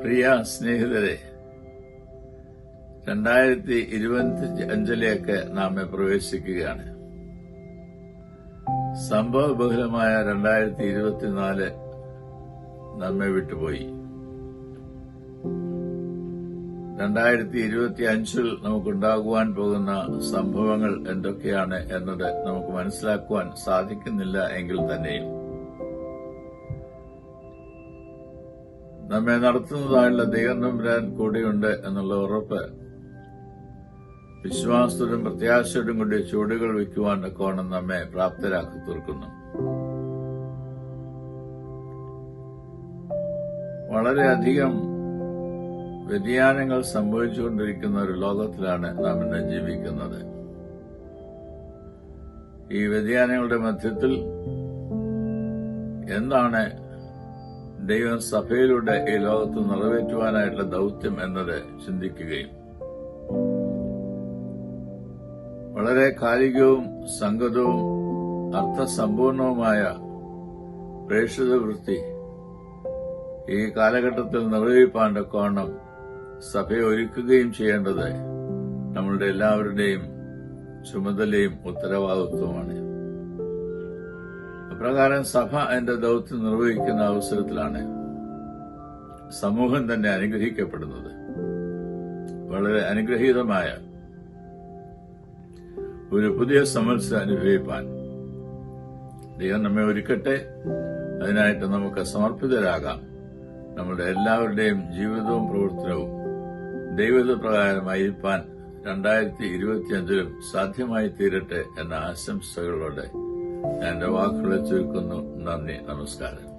പ്രിയ സ്നേഹിതരെ, 2025 നാം പ്രവേശിക്കുകയാണ്. സംഭവബഹുലമായ 2024 നമ്മെ വിട്ടുപോയി. 2025 നമുക്കുണ്ടാകുവാൻ പോകുന്ന സംഭവങ്ങൾ എന്തൊക്കെയാണ് എന്നത് നമുക്ക് മനസ്സിലാക്കുവാൻ സാധിക്കുന്നില്ല എങ്കിൽ തന്നെയും നമ്മെ നടത്തുന്നതായുള്ള ദൈവനമ്പുരാൻ കൂടെയുണ്ട് എന്നുള്ള ഉറപ്പ് വിശ്വാസത്തോടും പ്രത്യാശയോടും കൂടി ചുവടുകൾ വയ്ക്കുവാൻ കോണം നമ്മെ പ്രാപ്തരാക്കി തീർക്കുന്നു. വളരെയധികം വ്യതിയാനങ്ങൾ സംഭവിച്ചുകൊണ്ടിരിക്കുന്ന ഒരു ലോകത്തിലാണ് നാം ഇന്ന് ജീവിക്കുന്നത്. ഈ വ്യതിയാനങ്ങളുടെ മധ്യത്തിൽ എന്താണ് ദൈവം സഭയിലൂടെ ഈ ലോകത്ത് നിറവേറ്റുവാനായിട്ടുള്ള ദൌത്യം എന്നത് ചിന്തിക്കുകയും വളരെ കാലികവും സംഗതവും അർത്ഥസമ്പൂർണവുമായ പ്രേക്ഷിത വൃത്തി ഈ കാലഘട്ടത്തിൽ നിർവഹിപ്പാൻ കോണം സഭയെ ഒരുക്കുകയും ചെയ്യേണ്ടത് നമ്മളുടെ എല്ലാവരുടെയും ചുമതലയും ഉത്തരവാദിത്വമാണ്. അപ്രകാരം സഭ അതിന്റെ ദൌത്യം നിർവഹിക്കുന്ന അവസരത്തിലാണ് സമൂഹം തന്നെ അനുഗ്രഹിക്കപ്പെടുന്നത്. വളരെ അനുഗ്രഹീതമായ ഒരു പുതിയ സംവത്സരം അനുഭവിപ്പാൻ ദൈവം നമ്മെ ഒരുക്കട്ടെ. അതിനായിട്ട് നമുക്ക് സമർപ്പിതരാകാം. നമ്മുടെ എല്ലാവരുടെയും ജീവിതവും പ്രവർത്തനവും ദൈവപ്രകാരമായിരിക്കാൻ 2025 സാധ്യമായി തീരട്ടെ എന്ന ആശംസകളോടെ ഞാൻ എന്റെ വാക്കുകളെ ചുരുക്കുന്നു. നന്ദി, നമസ്കാരം.